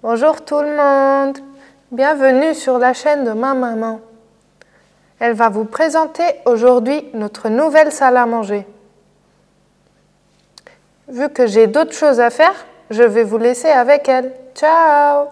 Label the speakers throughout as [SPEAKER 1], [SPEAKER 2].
[SPEAKER 1] Bonjour tout le monde, bienvenue sur la chaîne de ma maman. Elle va vous présenter aujourd'hui notre nouvelle salle à manger. Vu que j'ai d'autres choses à faire, je vais vous laisser avec elle. Ciao!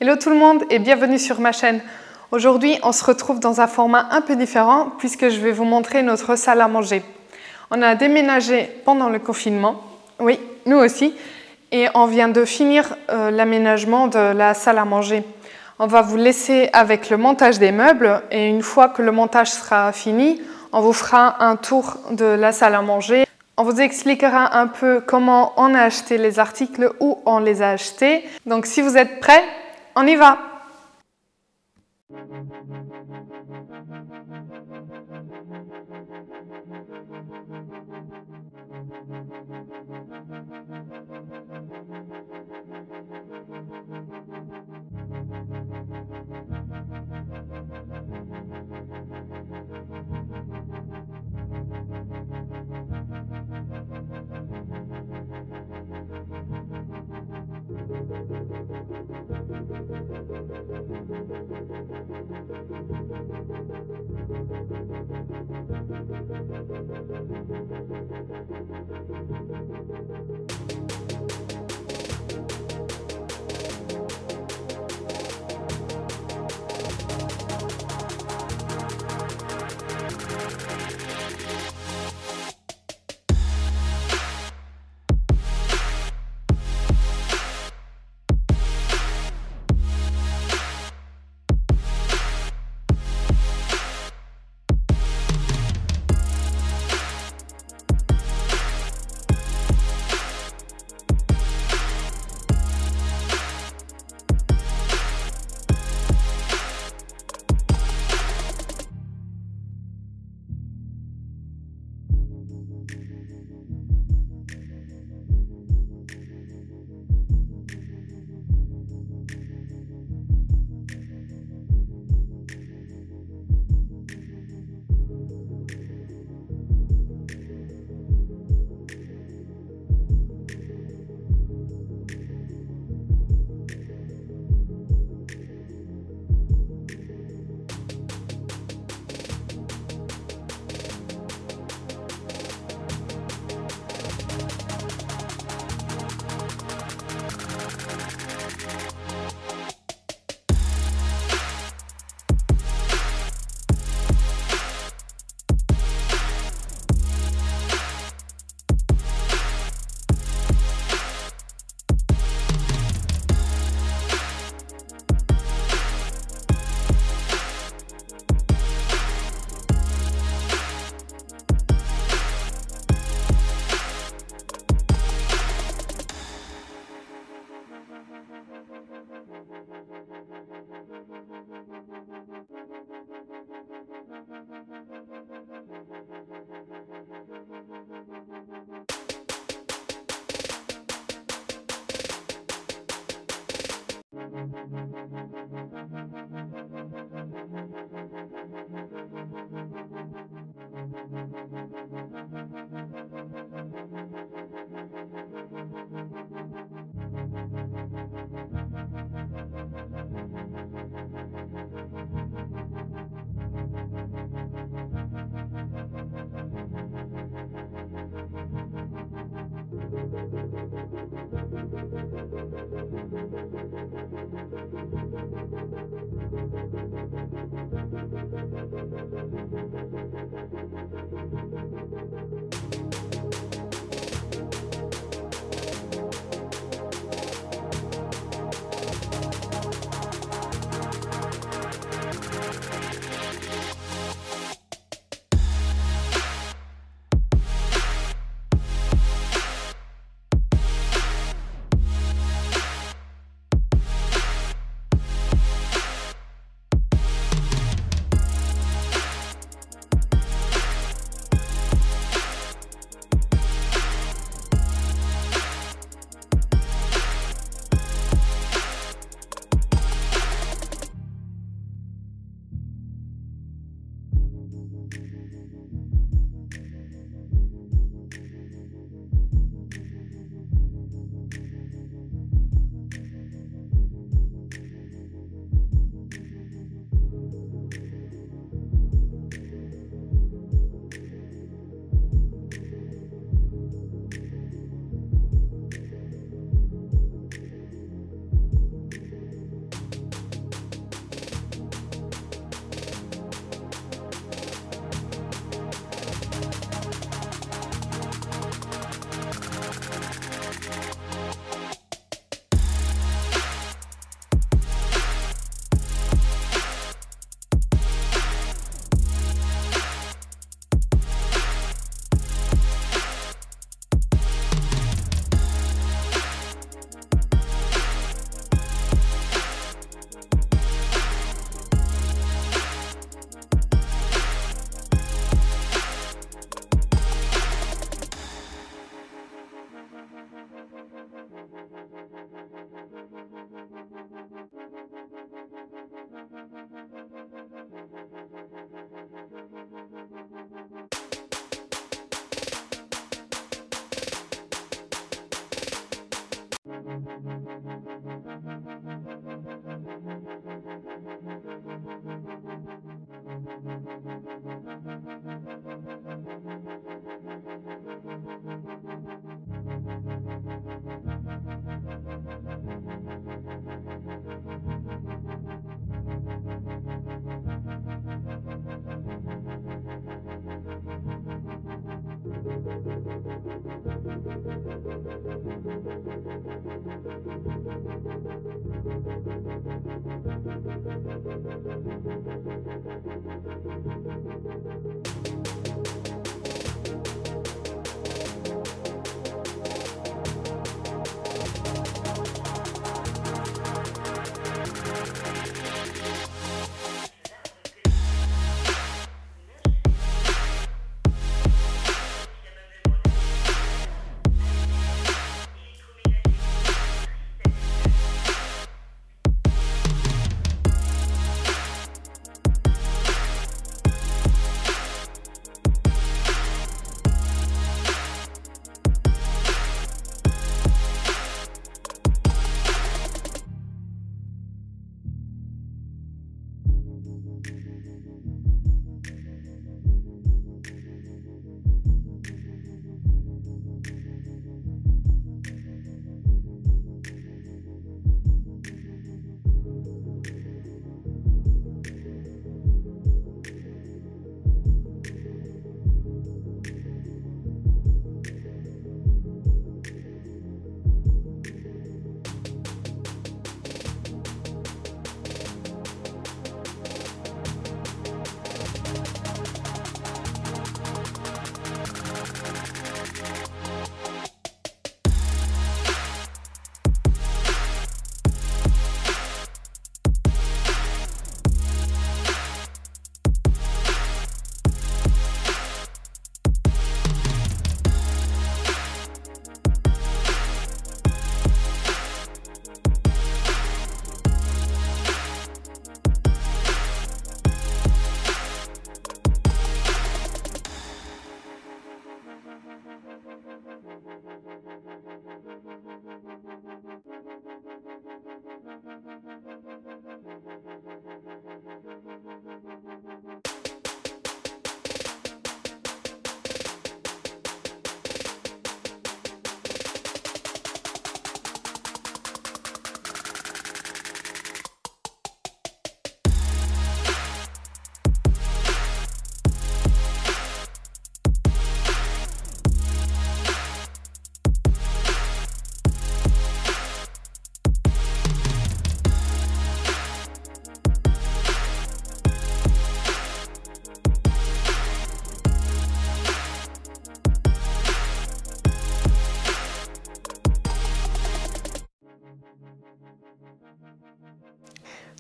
[SPEAKER 2] Hello tout le monde et bienvenue sur ma chaîne. Aujourd'hui, on se retrouve dans un format un peu différent puisque je vais vous montrer notre salle à manger. On a déménagé pendant le confinement, oui, nous aussi, et on vient de finir l'aménagement de la salle à manger. On va vous laisser avec le montage des meubles et une fois que le montage sera fini, on vous fera un tour de la salle à manger. On vous expliquera un peu comment on a acheté les articles, où on les a achetés. Donc si vous êtes prêts, on y va!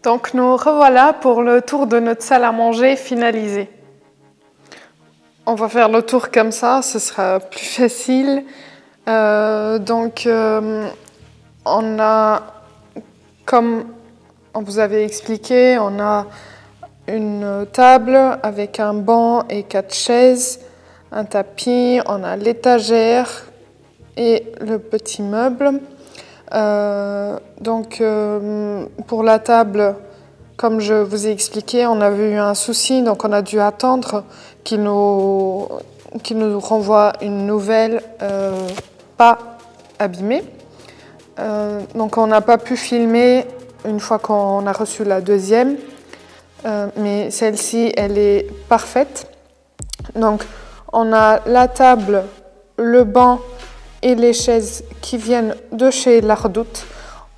[SPEAKER 2] Donc nous revoilà pour le tour de notre salle à manger finalisé. On va faire le tour comme ça, ce sera plus facile. On a, comme on vous avait expliqué, on a une table avec un banc et 4 chaises, un tapis, on a l'étagère et le petit meuble. Pour la table, comme je vous ai expliqué, on avait eu un souci, donc on a dû attendre qu'il nous renvoie une nouvelle pas abîmée. Donc on n'a pas pu filmer une fois qu'on a reçu la deuxième, mais celle-ci, elle est parfaite. Donc on a la table, le banc et les chaises qui viennent de chez L'Ardoute.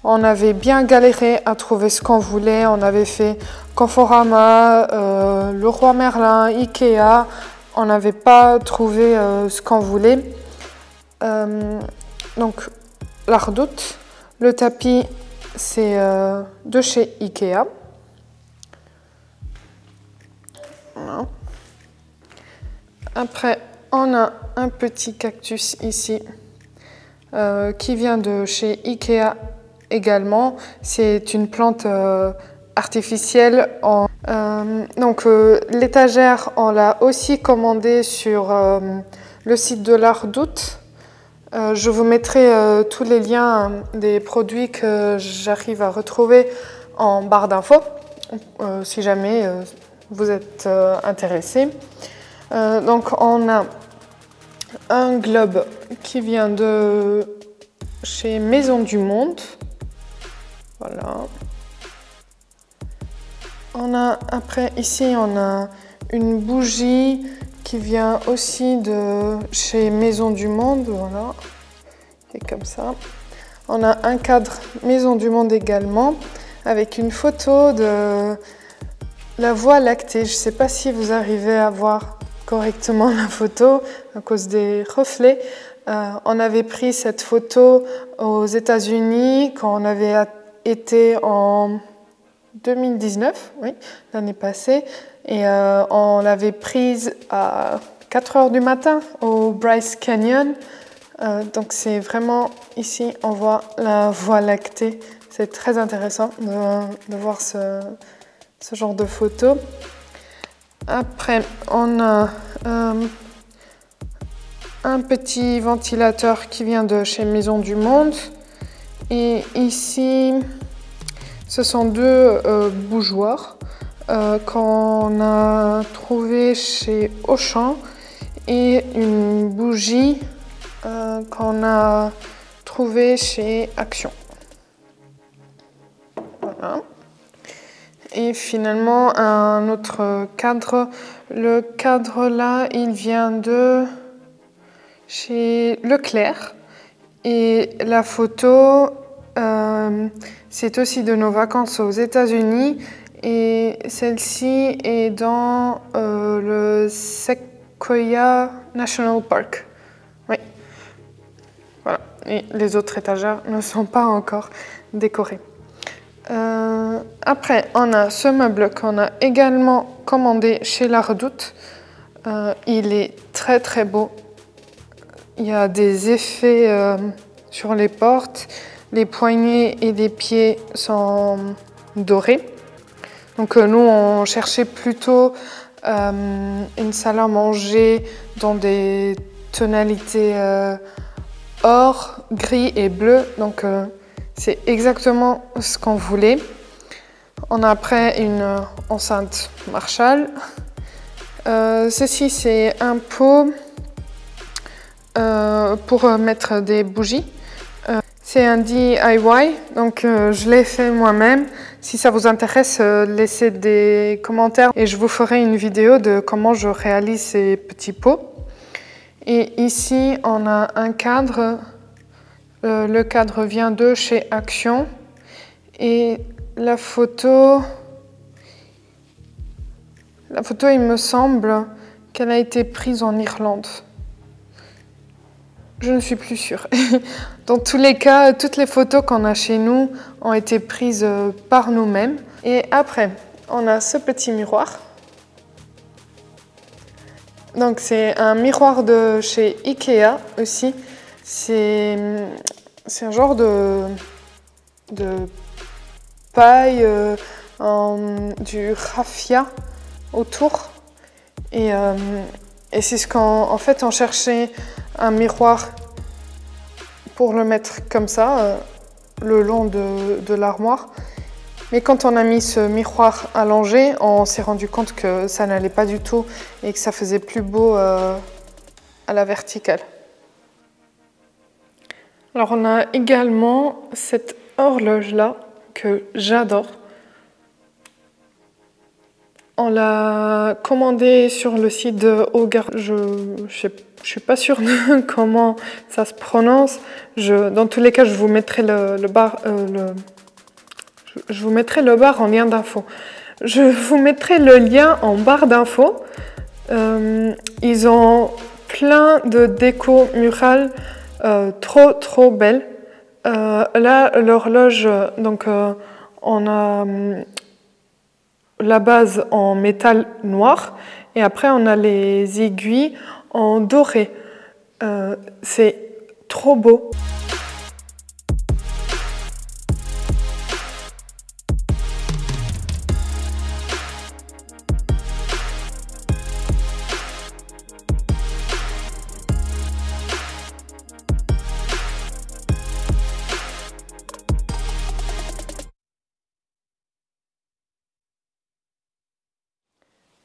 [SPEAKER 2] On avait bien galéré à trouver ce qu'on voulait. On avait fait Conforama, Leroy Merlin, Ikea. On n'avait pas trouvé ce qu'on voulait. Donc L'Ardoute. Le tapis, c'est de chez Ikea. Voilà. Après, on a un petit cactus ici. Qui vient de chez Ikea également. C'est une plante artificielle. L'étagère, on l'a aussi commandée sur le site de L'Ardoute. Je vous mettrai tous les liens des produits que j'arrive à retrouver en barre d'infos, si jamais vous êtes intéressé. Donc on a un globe qui vient de chez Maison du Monde. Voilà. Après ici on a une bougie qui vient aussi de chez Maison du Monde, voilà, et comme ça. On a un cadre Maison du Monde également, avec une photo de la Voie lactée. Je ne sais pas si vous arrivez à voir correctement la photo à cause des reflets. On avait pris cette photo aux États-Unis quand on avait été en 2019, oui, l'année passée, et on l'avait prise à 4 h du matin au Bryce Canyon. Donc c'est vraiment, ici on voit la Voie lactée. C'est très intéressant de voir ce genre de photos. Après, on a un petit ventilateur qui vient de chez Maison du Monde. Et ici, ce sont deux bougeoirs qu'on a trouvé chez Auchan et une bougie qu'on a trouvée chez Action. Voilà. Et finalement, un autre cadre. Le cadre là, il vient de chez Leclerc. Et la photo, c'est aussi de nos vacances aux États-Unis. Et celle-ci est dans le Sequoia National Park. Oui. Voilà. Et les autres étagères ne sont pas encore décorées. Après, on a ce meuble qu'on a également commandé chez La Redoute. Il est très très beau. Il y a des effets sur les portes. Les poignées et les pieds sont dorés. Donc nous, on cherchait plutôt une salle à manger dans des tonalités or, gris et bleu. Donc c'est exactement ce qu'on voulait. On a après une enceinte Marshall. Ceci, c'est un pot pour mettre des bougies. C'est un DIY, donc je l'ai fait moi-même. Si ça vous intéresse, laissez des commentaires et je vous ferai une vidéo de comment je réalise ces petits pots. Et ici, on a un cadre. Le cadre vient de chez Action. Et la photo, il me semble qu'elle a été prise en Irlande. Je ne suis plus sûre. Dans tous les cas, toutes les photos qu'on a chez nous ont été prises par nous-mêmes. Et après, on a ce petit miroir. Donc c'est un miroir de chez Ikea aussi. C'est un genre de paille, du raffia autour. Et c'est ce qu'en fait on cherchait un miroir pour le mettre comme ça, le long de l'armoire. Mais quand on a mis ce miroir allongé, on s'est rendu compte que ça n'allait pas du tout et que ça faisait plus beau à la verticale. Alors on a également cette horloge-là que j'adore. On l'a commandée sur le site de Hogarth. Je suis pas sûre de comment ça se prononce. Dans tous les cas, je vous mettrai le bar en lien d'infos. Je vous mettrai le lien en barre d'infos. Ils ont plein de déco murales trop belles. Là, l'horloge, donc on a la base en métal noir et après on a les aiguilles en doré. C'est trop beau.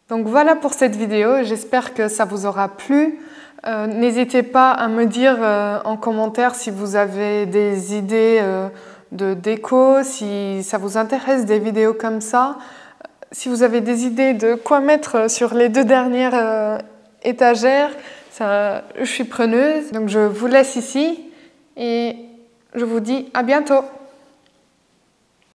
[SPEAKER 2] Donc voilà pour cette vidéo, j'espère que ça vous aura plu. N'hésitez pas à me dire en commentaire si vous avez des idées de déco, si ça vous intéresse des vidéos comme ça. Si vous avez des idées de quoi mettre sur les 2 dernières étagères, je suis preneuse. Donc je vous laisse ici et je vous dis à bientôt.